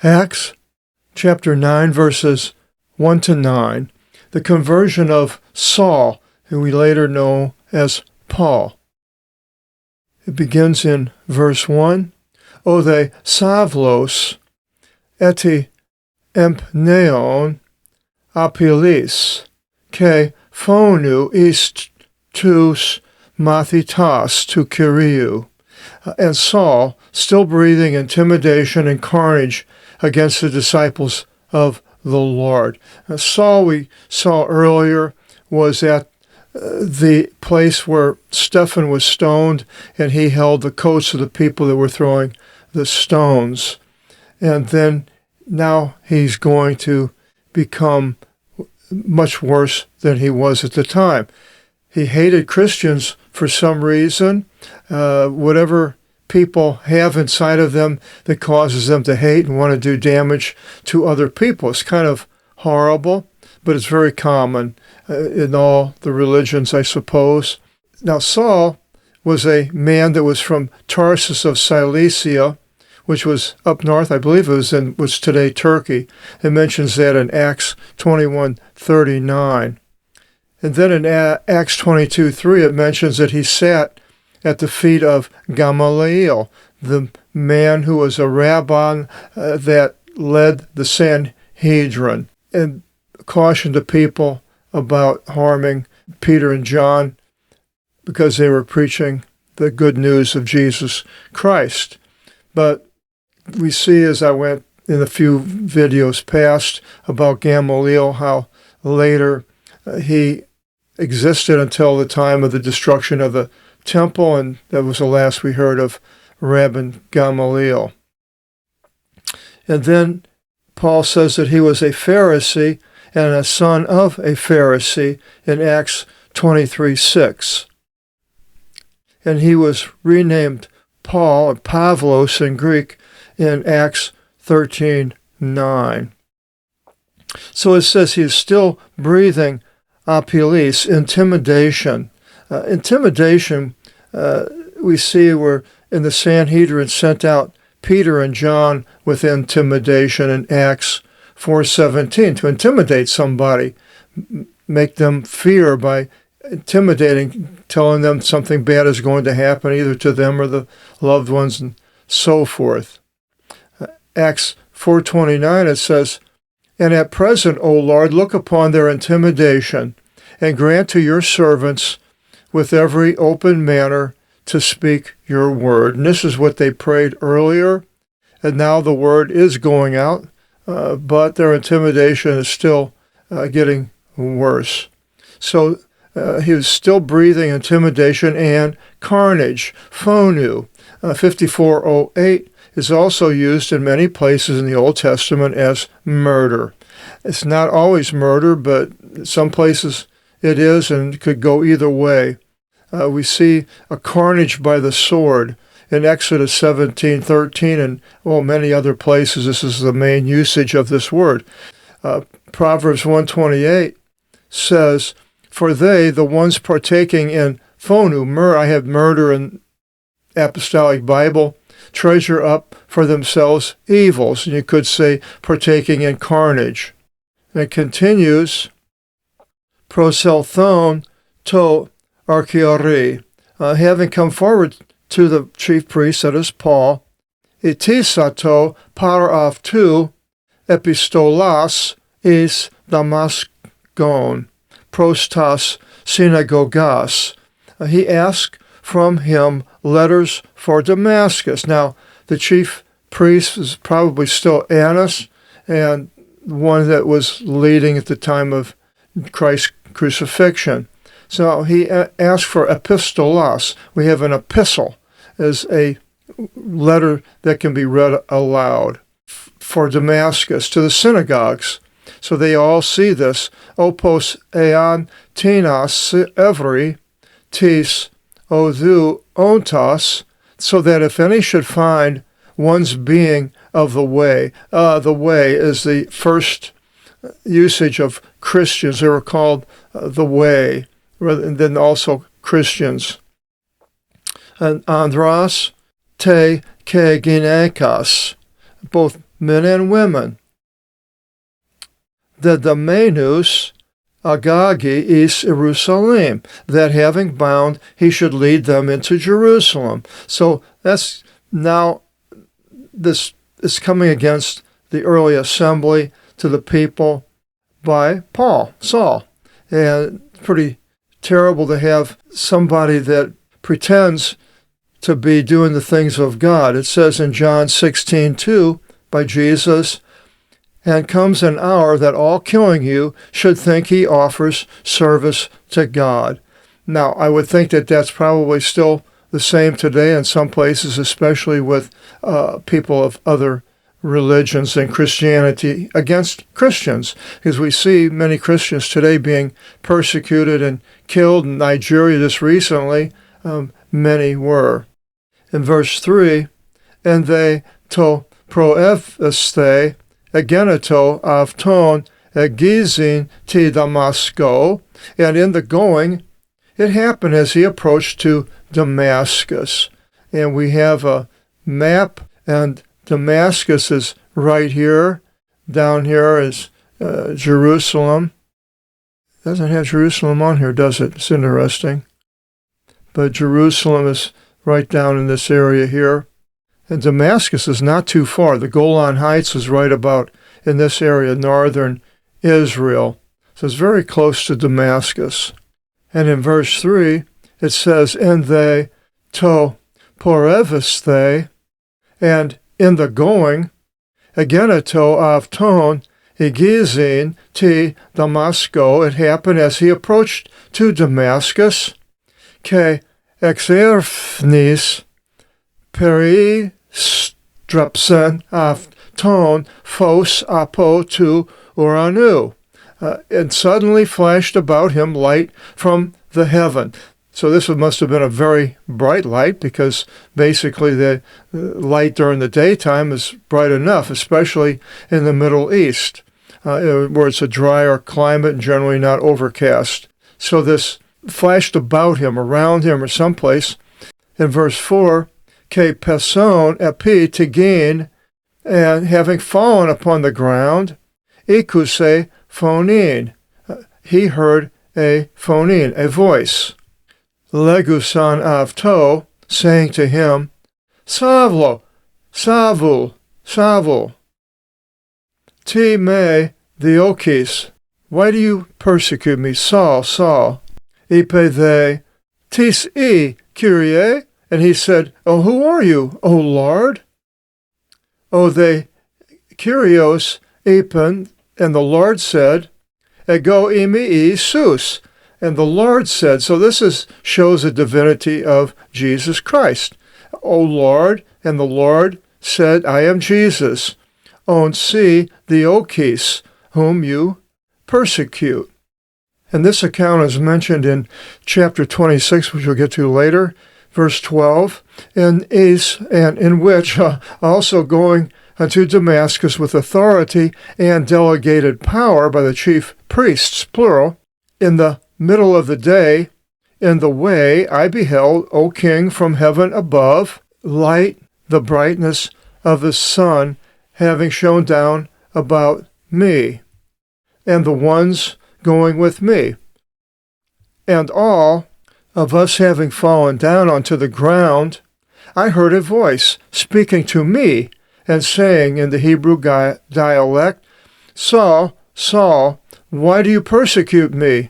Acts chapter 9, verses 1 to 9, the conversion of Saul, who we later know as Paul. It begins in verse 1. O they Savlos, eti empneon apilis, ke phonu ist tous mathitas to Kyriou. And Saul, still breathing intimidation and carnage against the disciples of the Lord. Saul, we saw earlier, was at the place where Stephen was stoned, and he held the coats of the people that were throwing the stones. And then now he's going to become much worse than he was at the time. He hated Christians for some reason. Whatever people have inside of them that causes them to hate and want to do damage to other people. It's kind of horrible, but it's very common in all the religions, I suppose. Now, Saul was a man that was from Tarsus of Cilicia, which was up north. I believe it was in what's today Turkey. It mentions that in Acts 21:39. And then in Acts 22:3, it mentions that he sat at the feet of Gamaliel, the man who was a rabbi that led the Sanhedrin, and cautioned the people about harming Peter and John because they were preaching the good news of Jesus Christ. But we see, as I went in a few videos past about Gamaliel, how later he existed until the time of the destruction of the temple, and that was the last we heard of Rabbi Gamaliel. And then Paul says that he was a Pharisee and a son of a Pharisee in Acts 23:6. And he was renamed Paul, or Pavlos in Greek, in Acts 13:9. So it says he is still breathing apilis, intimidation. Intimidation, we see where in the Sanhedrin sent out Peter and John with intimidation in Acts 4:17 to intimidate somebody, make them fear by intimidating, telling them something bad is going to happen either to them or the loved ones and so forth. Acts 4:29, it says, And at present, O Lord, look upon their intimidation and grant to your servants with every open manner to speak your word. And this is what they prayed earlier, and now the word is going out, but their intimidation is still getting worse. So he was still breathing intimidation and carnage. Phonu, 54:08, is also used in many places in the Old Testament as murder. It's not always murder, but some places it is, and it could go either way. We see a carnage by the sword in Exodus 17:13 and many other places. This is the main usage of this word. Proverbs 1:28 says, For they, the ones partaking in phonu, I have murder in Apostolic Bible, treasure up for themselves evils. And you could say partaking in carnage. And it continues, proselthon to archeori, having come forward to the chief priest, that is Paul, etisato paraftu epistolas is Damascon, prostas synagogas. He asked from him letters for Damascus. Now, the chief priest is probably still Annas, and one that was leading at the time of Christ's crucifixion. So he asked for epistolas. We have an epistle as a letter that can be read aloud for Damascus to the synagogues. So they all see this. Opos ean tinas every tis odhu ontas, so that if any should find one's being of the way is the first usage of Christians. They were called the way, and then also Christians. And andros te ke ginekas, both men and women. The Domenus agagi is Jerusalem, that having bound, he should lead them into Jerusalem. So that's now, this is coming against the early assembly to the people by Saul. And it's pretty terrible to have somebody that pretends to be doing the things of God. It says in John 16:2 by Jesus, "And comes an hour that all killing you should think he offers service to God." Now, I would think that that's probably still the same today in some places, especially with people of other religions and Christianity against Christians, because we see many Christians today being persecuted and killed. In Nigeria just recently, many were. In verse 3, "And they to proeveste ageneto avton egizin ti Damasco," and in the going, it happened as he approached to Damascus. And we have a map, and Damascus is right here. Down here is Jerusalem. It doesn't have Jerusalem on here, does it? It's interesting. But Jerusalem is right down in this area here. And Damascus is not too far. The Golan Heights is right about in this area, northern Israel. So it's very close to Damascus. And in verse 3, it says, "And they to poreveste," and in the going, ageneto avton egizin ti Damasco, it happened as he approached to Damascus, ke exerphnis peristrepsen avton phos apo tu oranu, and suddenly flashed about him light from the heaven. So this must have been a very bright light, because basically the light during the daytime is bright enough, especially in the Middle East, where it's a drier climate and generally not overcast. So this flashed about him, around him, or someplace. In verse 4, "Ke person epi tigin," and having fallen upon the ground, ikuse phonin, he heard a phonin, a voice. Legusan avto, saying to him, "Savlo, Savul, Savul, ti me diokis, why do you persecute me, Saul, Saul? Ipe they, tis Kyrie," and he said, "Oh, who are you, O Lord?" "O they, Kyrios ipen," and the Lord said, "Ego imi Isus," and the Lord said. So this shows the divinity of Jesus Christ. "O Lord," and the Lord said, "I am Jesus, on si diokis, whom you persecute." And this account is mentioned in chapter 26, which we'll get to later, verse 12, and in which also going unto Damascus with authority and delegated power by the chief priests, plural, in the middle of the day, in the way I beheld, O king, from heaven above, light, the brightness of the sun, having shone down about me, and the ones going with me. And all of us having fallen down onto the ground, I heard a voice speaking to me and saying in the Hebrew dialect, "Saul, Saul, why do you persecute me?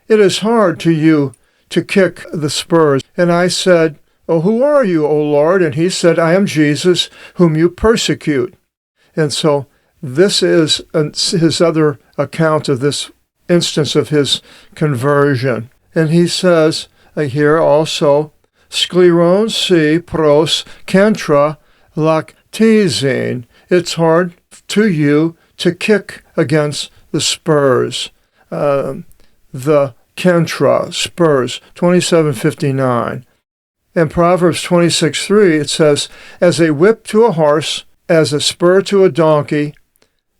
It is hard to you to kick the spurs." And I said, "Oh, who are you, O Lord?" And he said, "I am Jesus, whom you persecute." And so this is his other account of this instance of his conversion. And he says here also, "Skleron si pros kentra lactizin." It's hard to you to kick against the spurs. The kentra, spurs, 27:59. In Proverbs 26:3, it says, "As a whip to a horse, as a spur to a donkey,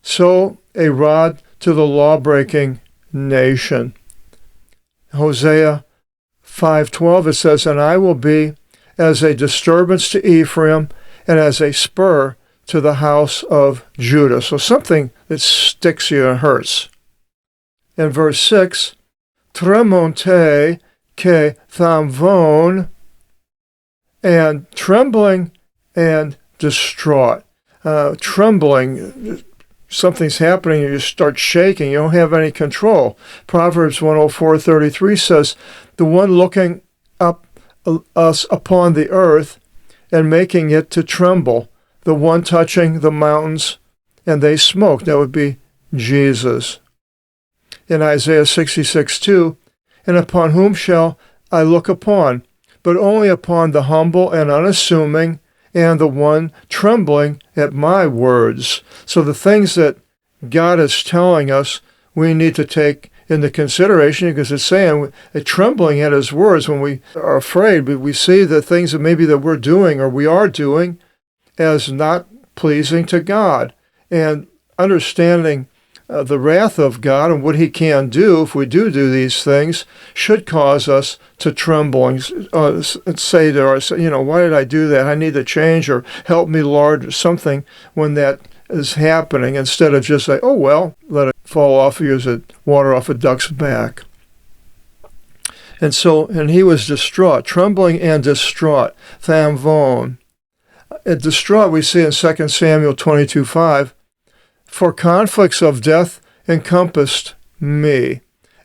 so a rod to the law-breaking nation." Hosea 5:12, it says, "And I will be as a disturbance to Ephraim, and as a spur to the house of Judah. So something that sticks you and hurts. In verse 6, tremonte ke thamvon, and trembling and distraught. Trembling, something's happening, you start shaking, you don't have any control. Proverbs 104:33 says, the one looking up us upon the earth and making it to tremble, the one touching the mountains and they smoke. That would be Jesus. In Isaiah 66:2, and upon whom shall I look upon? But only upon the humble and unassuming, and the one trembling at my words. So the things that God is telling us, we need to take into consideration, because it's saying trembling at his words when we are afraid, but we see the things that maybe that we're doing or we are doing as not pleasing to God. And understanding the wrath of God and what he can do if we do these things should cause us to tremble and say to ourselves, why did I do that? I need to change, or help me, Lord, or something when that is happening, instead of just say, oh, well, let it fall off you as water off a duck's back. And he was distraught, trembling and distraught, thamvon. Distraught we see in 2 Samuel 22:5, for conflicts of death encompassed me,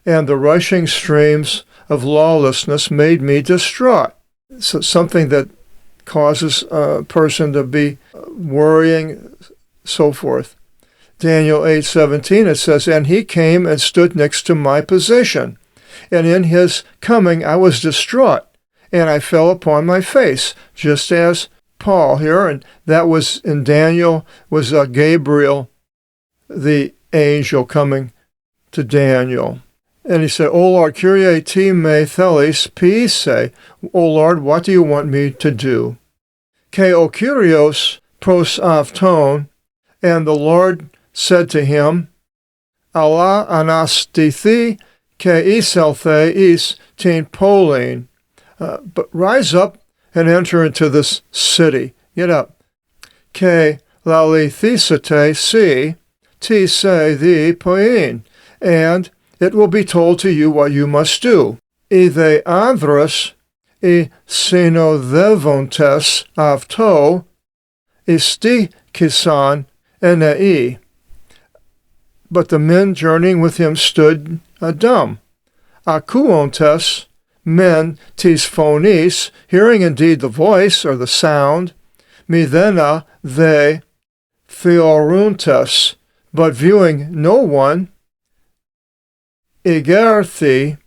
and the rushing streams of lawlessness made me distraught. So something that causes a person to be worrying, so forth. Daniel 8:17, it says, and he came and stood next to my position, and in his coming I was distraught, and I fell upon my face, just as Paul here, and that was in Daniel, was Gabriel, the angel coming to Daniel. And he said, O Lord, Kyrie te me thelis pise, O Lord, what do you want me to do? Ke o Kyrios pros avton, and the Lord said to him, Allah anastithi ke iselthe is tin polin, but rise up and enter into this city. Get up. Ke lalithisate si, ti se the poin, and it will be told to you what you must do. Ide andros e synodevontes avto isti kisan enei. But the men journeying with him stood dumb. Akuontes men tis phonis, hearing indeed the voice or the sound, midena they theoruntes, but viewing no one, igerthi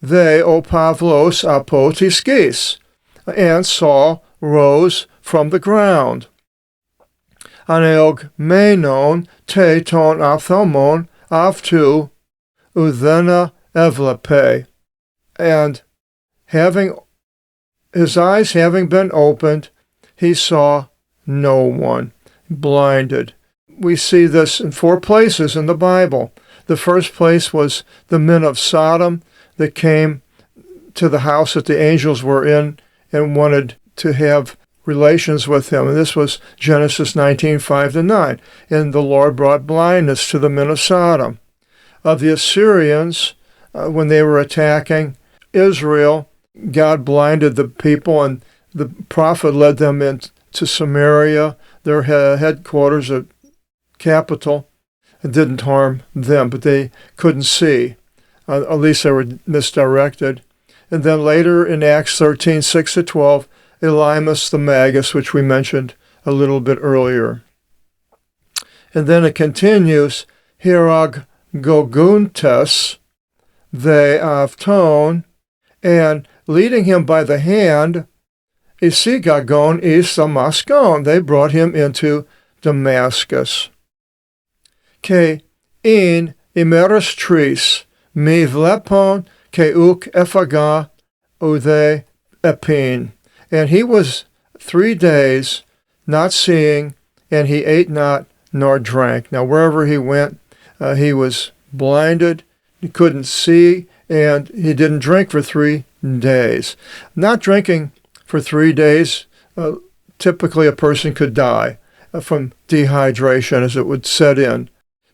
they o Pavlos apotiskis, and Saul rose from the ground. Aneog menon te ton ophthalmon aftu udhena evlepe, and his eyes having been opened, he saw no one, blinded. We see this in 4 places in the Bible. The first place was the men of Sodom that came to the house that the angels were in and wanted to have relations with him. And this was Genesis 19:5-9. And the Lord brought blindness to the men of Sodom. Of the Assyrians, when they were attacking Israel, God blinded the people, and the prophet led them into Samaria, their headquarters, a capital. It didn't harm them, but they couldn't see. At least they were misdirected. And then later in Acts 13:6-12, Elymas the Magus, which we mentioned a little bit earlier. And then it continues, Hirag Goguntes, they avton, and leading him by the hand, Isigagon is Damascon, they brought him into Damascus. Ke in imeris tris, me vlepon ke uk ephaga ude epin. And he was 3 days not seeing, and he ate not nor drank. Now wherever he went, he was blinded, he couldn't see, and he didn't drink for 3 days. Not drinking for 3 days, typically a person could die. from dehydration as it would set in.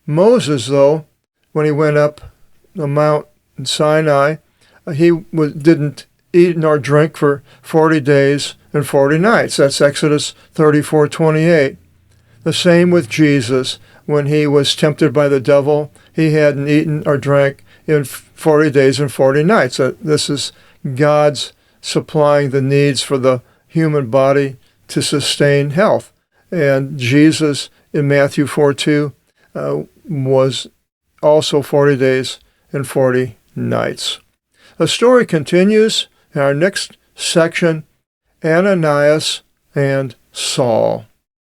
Moses, though, when he went up the Mount Sinai, he didn't eat nor drink for 40 days and 40 nights. That's Exodus 34:28. The same with Jesus. When he was tempted by the devil, he hadn't eaten or drank in 40 days and 40 nights. This is God's supplying the needs for the human body to sustain health. And Jesus in Matthew 4:2 was also 40 days and 40 nights. The story continues in our next section, Ananias and Saul.